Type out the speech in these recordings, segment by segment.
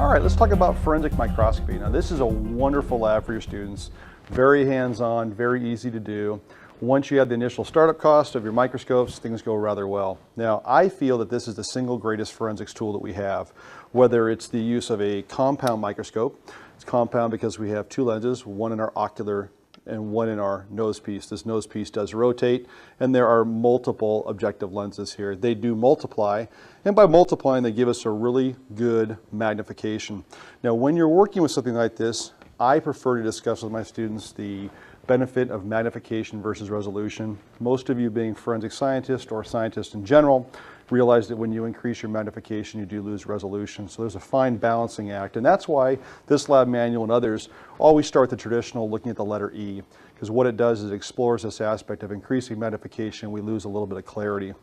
right, let's talk about forensic microscopy. Now this is a wonderful lab for your students. Very hands-on, very easy to do. Once you have the initial startup cost of your microscopes, things go rather well. Now I feel that this is the single greatest forensics tool that we have, whether it's the use of a compound microscope. It's compound because we have two lenses, one in our ocular and one in our nose piece. This nose piece does rotate, and there are multiple objective lenses here. They do multiply, and by multiplying they give us a really good magnification. Now when you're working with something like this, I prefer to discuss with my students the benefit of magnification versus resolution. Most of you being forensic scientists or scientists in general realize that when you increase your magnification, you do lose resolution. So there's a fine balancing act, and that's why this lab manual and others always start the traditional looking at the letter E, because what it does is it explores this aspect of increasing magnification. We lose a little bit of clarity.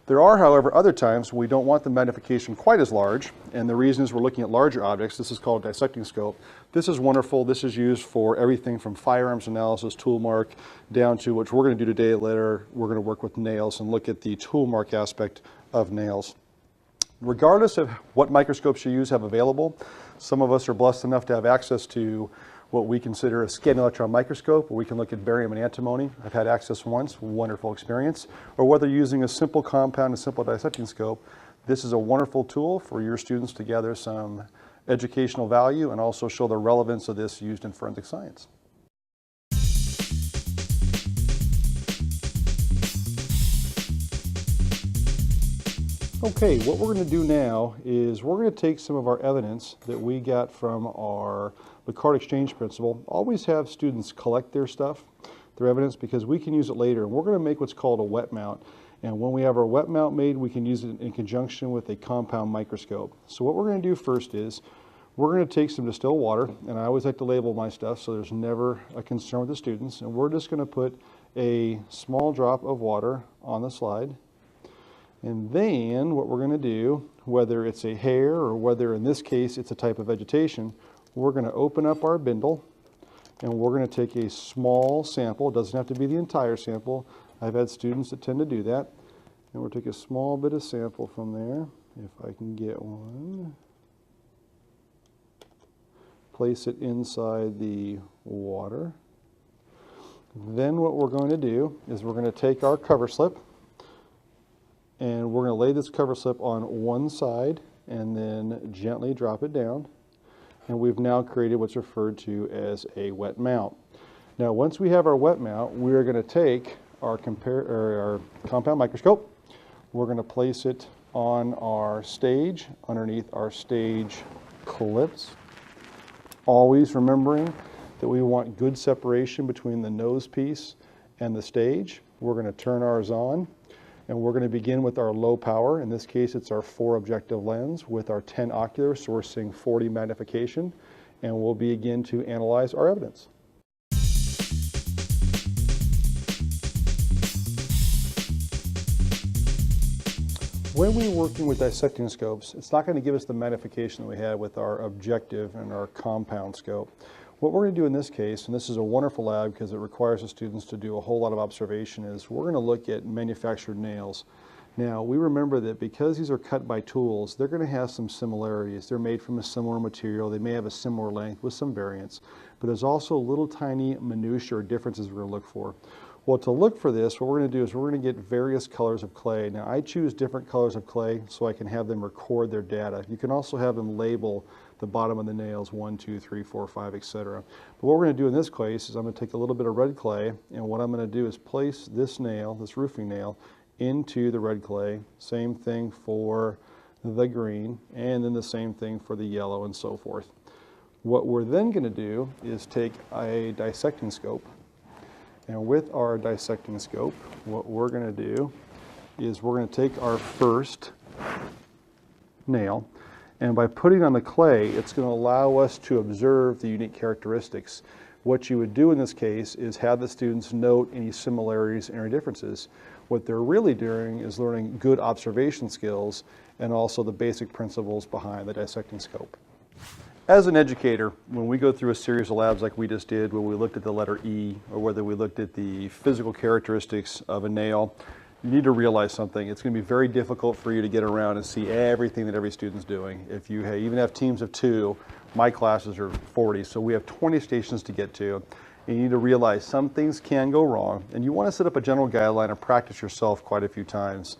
There are, however, other times we don't want the magnification quite as large, and the reason is we're looking at larger objects. This is called a dissecting scope. This is wonderful. This is used for everything from firearms analysis, tool mark, down to, which we're going to do today later, we're going to work with nails and look at the tool mark aspect of nails. Regardless of what microscopes you use have available, some of us are blessed enough to have access to what we consider a scanning electron microscope, where we can look at barium and antimony. I've had access once, wonderful experience. Or whether using a simple compound, a simple dissecting scope, this is a wonderful tool for your students to gather some educational value and also show the relevance of this used in forensic science. Okay, what we're going to do now is we're going to take some of our evidence that we got from our card exchange principle. Always have students collect their stuff, their evidence, because we can use it later. And we're going to make what's called a wet mount. And when we have our wet mount made, we can use it in conjunction with a compound microscope. So what we're going to do first is we're going to take some distilled water, and I always like to label my stuff so there's never a concern with the students. And we're just going to put a small drop of water on the slide. And then what we're going to do, whether it's a hair or whether in this case it's a type of vegetation, we're going to open up our bindle and we're going to take a small sample. It doesn't have to be the entire sample. I've had students that tend to do that. And we'll take a small bit of sample from there, if I can get one. Place it inside the water. Then what we're going to do is we're going to take our cover slip, and we're going to lay this cover slip on one side and then gently drop it down. And we've now created what's referred to as a wet mount. Now once we have our wet mount, we're going to take our compound microscope. We're going to place it on our stage, underneath our stage clips. Always remembering that we want good separation between the nose piece and the stage. We're going to turn ours on. And we're going to begin with our low power. In this case, it's our 4 objective lens with our 10 ocular, so we're seeing 40 magnification. And we'll begin to analyze our evidence. When we're working with dissecting scopes, it's not going to give us the magnification that we had with our objective and our compound scope. What we're going to do in this case, and this is a wonderful lab because it requires the students to do a whole lot of observation, is we're going to look at manufactured nails. Now, we remember that because these are cut by tools, they're going to have some similarities. They're made from a similar material. They may have a similar length with some variance, but there's also little tiny minutiae or differences we're going to look for. Well, to look for this, what we're going to do is we're going to get various colors of clay. Now, I choose different colors of clay so I can have them record their data. You can also have them label the bottom of the nails 1, 2, 3, 4, 5, etc. But what we're going to do in this case is I'm going to take a little bit of red clay, and what I'm going to do is place this nail, this roofing nail, into the red clay. Same thing for the green, and then the same thing for the yellow, and so forth. What we're then going to do is take a dissecting scope, and with our dissecting scope, what we're going to do is we're going to take our first nail, and by putting on the clay, it's going to allow us to observe the unique characteristics. What you would do in this case is have the students note any similarities and any differences. What they're really doing is learning good observation skills and also the basic principles behind the dissecting scope. As an educator, when we go through a series of labs like we just did, where we looked at the letter E, or whether we looked at the physical characteristics of a nail, you need to realize something. It's going to be very difficult for you to get around and see everything that every student's doing. If you even have teams of 2, my classes are 40, so we have 20 stations to get to. And you need to realize some things can go wrong, and you want to set up a general guideline and practice yourself quite a few times.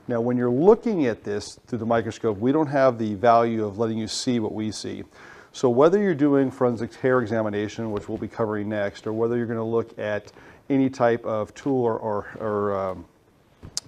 Now, when you're looking at this through the microscope, we don't have the value of letting you see what we see. So whether you're doing forensic hair examination, which we'll be covering next, or whether you're going to look at any type of tool or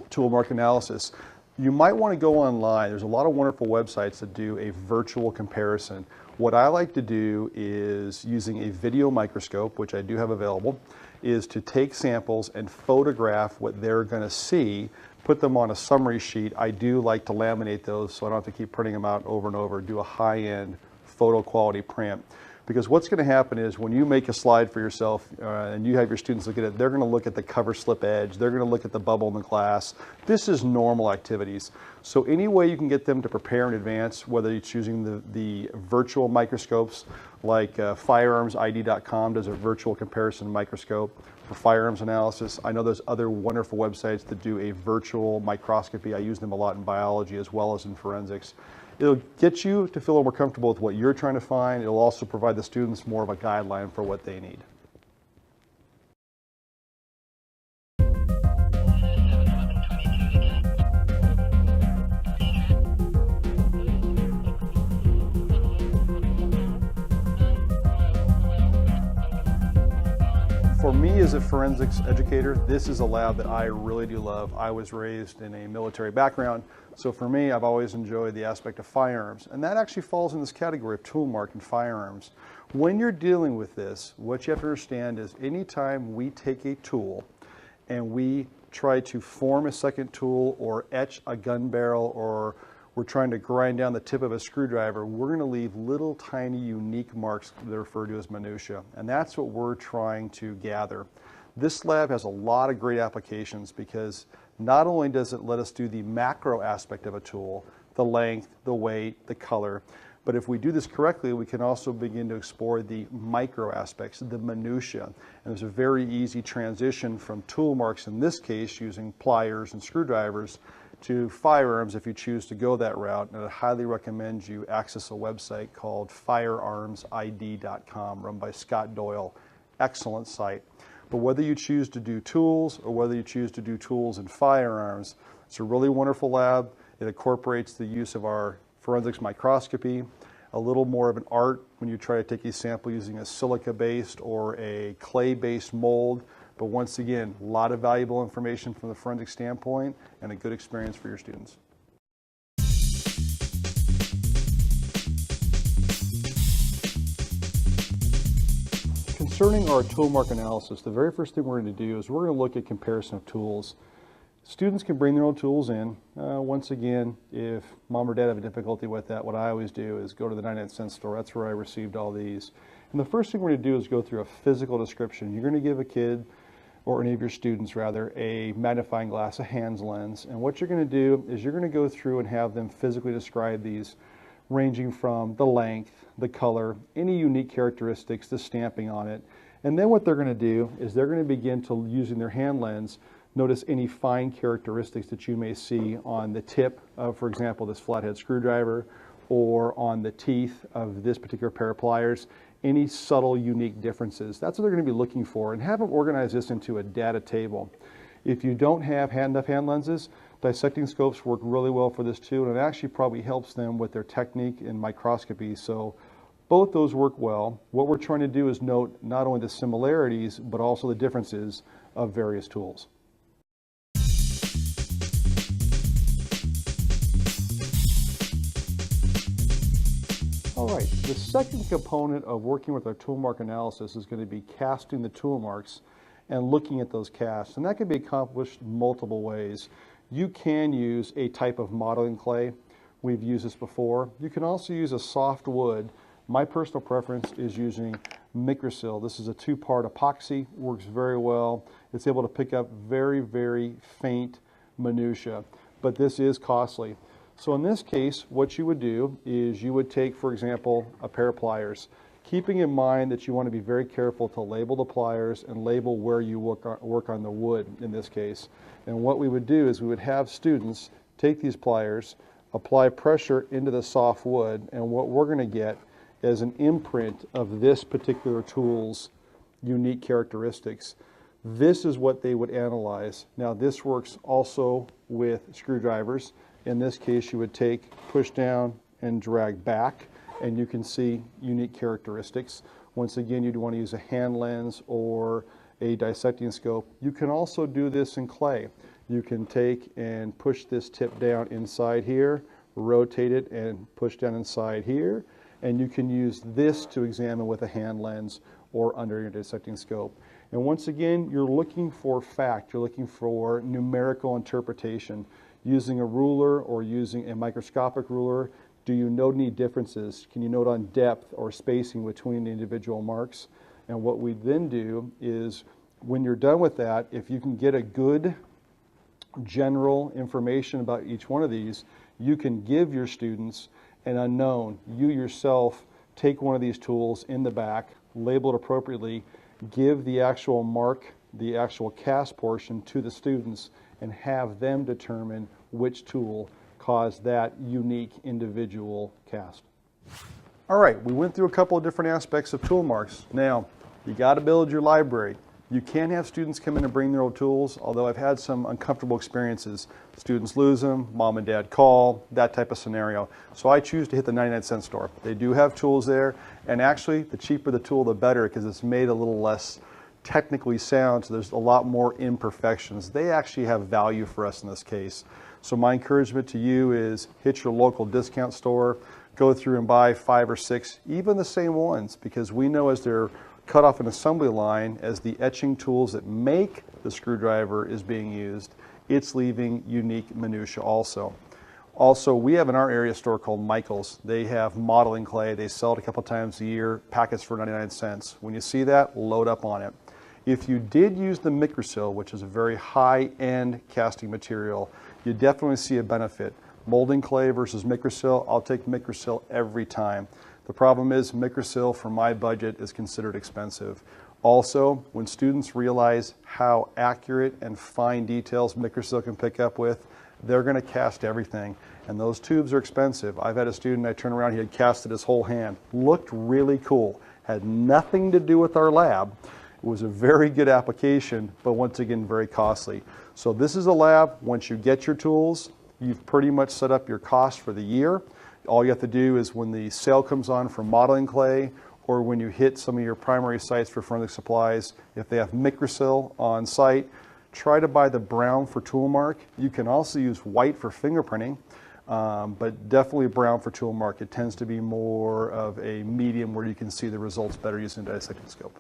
tool mark analysis, you might want to go online. There's a lot of wonderful websites that do a virtual comparison. What I like to do is, using a video microscope, which I do have available, is to take samples and photograph what they're going to see, put them on a summary sheet. I do like to laminate those so I don't have to keep printing them out over and over, do a high-end photo quality print. Because what's going to happen is when you make a slide for yourself and you have your students look at it, they're going to look at the cover slip edge, they're going to look at the bubble in the glass. This is normal activities. So any way you can get them to prepare in advance, whether you're choosing the virtual microscopes, like firearmsid.com does a virtual comparison microscope for firearms analysis. I know there's other wonderful websites that do a virtual microscopy. I use them a lot in biology as well as in forensics. It'll get you to feel more comfortable with what you're trying to find. It'll also provide the students more of a guideline for what they need. For me as a forensics educator, this is a lab that I really do love. I was raised in a military background, so for me, I've always enjoyed the aspect of firearms, and that actually falls in this category of tool mark and firearms. When you're dealing with this, what you have to understand is anytime we take a tool and we try to form a second tool or etch a gun barrel, or we're trying to grind down the tip of a screwdriver, we're going to leave little tiny unique marks that are referred to as minutia, and that's what we're trying to gather. This lab has a lot of great applications because not only does it let us do the macro aspect of a tool, the length, the weight, the color, but if we do this correctly, we can also begin to explore the micro aspects, the minutia. And there's a very easy transition from tool marks, in this case using pliers and screwdrivers, to firearms if you choose to go that route. And I highly recommend you access a website called firearmsid.com, run by Scott Doyle. Excellent site. But whether you choose to do tools or whether you choose to do tools and firearms, it's a really wonderful lab. It incorporates the use of our forensics microscopy, a little more of an art when you try to take a sample using a silica-based or a clay-based mold. But once again, a lot of valuable information from the forensic standpoint and a good experience for your students. Concerning our tool mark analysis, the very first thing we're going to do is we're going to look at comparison of tools. Students can bring their own tools in. Once again, if mom or dad have a difficulty with that, what I always do is go to the 99-cent store. That's where I received all these. And the first thing we're going to do is go through a physical description. You're going to give a kid, or any of your students rather, a magnifying glass, a Hans lens. And what you're going to do is you're going to go through and have them physically describe these, ranging from the length, the color, any unique characteristics, the stamping on it. And then what they're going to do is they're going to begin to, using their hand lens, notice any fine characteristics that you may see on the tip of, for example, this flathead screwdriver, or on the teeth of this particular pair of pliers, any subtle, unique differences. That's what they're going to be looking for, and have them organize this into a data table. If you don't have enough hand lenses, dissecting scopes work really well for this too, and it actually probably helps them with their technique in microscopy. So both those work well. What we're trying to do is note not only the similarities, but also the differences of various tools. All right, the second component of working with our tool mark analysis is going to be casting the tool marks and looking at those casts. And that can be accomplished multiple ways. You can use a type of modeling clay. We've used this before. You can also use a soft wood. My personal preference is using Microsil. This is a 2-part epoxy, works very well. It's able to pick up very, very faint minutia, but this is costly. So in this case, what you would do is you would take, for example, a pair of pliers, keeping in mind that you want to be very careful to label the pliers and label where you work on the wood in this case. And what we would do is we would have students take these pliers, apply pressure into the soft wood, and what we're going to get is an imprint of this particular tool's unique characteristics. This is what they would analyze. Now this works also with screwdrivers. In this case you would take, push down, and drag back, and you can see unique characteristics. Once again, you'd want to use a hand lens or a dissecting scope. You can also do this in clay. You can take and push this tip down inside here, rotate it and push down inside here, and you can use this to examine with a hand lens or under your dissecting scope. And once again, you're looking for fact, you're looking for numerical interpretation. Using a ruler or using a microscopic ruler, do you note any differences? Can you note on depth or spacing between the individual marks? And what we then do is, when you're done with that, if you can get a good general information about each one of these, you can give your students an unknown. You yourself take one of these tools in the back, label it appropriately, give the actual mark, the actual cast portion to the students, and have them determine which tool caused that unique individual cast. All right, we went through a couple of different aspects of tool marks. Now, you got to build your library. You can have students come in and bring their own tools, although I've had some uncomfortable experiences. Students lose them, mom and dad call, that type of scenario. So I choose to hit the 99-cent store. They do have tools there, and actually the cheaper the tool the better, because it's made a little less technically sound, so there's a lot more imperfections. They actually have value for us in this case. So my encouragement to you is hit your local discount store, go through and buy 5 or 6, even the same ones, because we know as they're cut off an assembly line, as the etching tools that make the screwdriver is being used, it's leaving unique minutia also. Also, we have in our area a store called Michael's. They have modeling clay. They sell it a couple times a year, packets for 99 cents. When you see that, load up on it. If you did use the microsil, which is a very high-end casting material, you definitely see a benefit. Molding clay versus microsil, I'll take microsil every time. The problem is microsil for my budget is considered expensive. Also, when students realize how accurate and fine details microsil can pick up with, they're going to cast everything. And those tubes are expensive. I've had a student, I turned around, he had casted his whole hand. Looked really cool. Had nothing to do with our lab. It was a very good application, but once again, very costly. So this is a lab. Once you get your tools, you've pretty much set up your cost for the year. All you have to do is when the sale comes on for modeling clay, or when you hit some of your primary sites for forensic supplies, if they have microsil on site, try to buy the brown for tool mark. You can also use white for fingerprinting, but definitely brown for tool mark. It tends to be more of a medium where you can see the results better using a dissecting scope.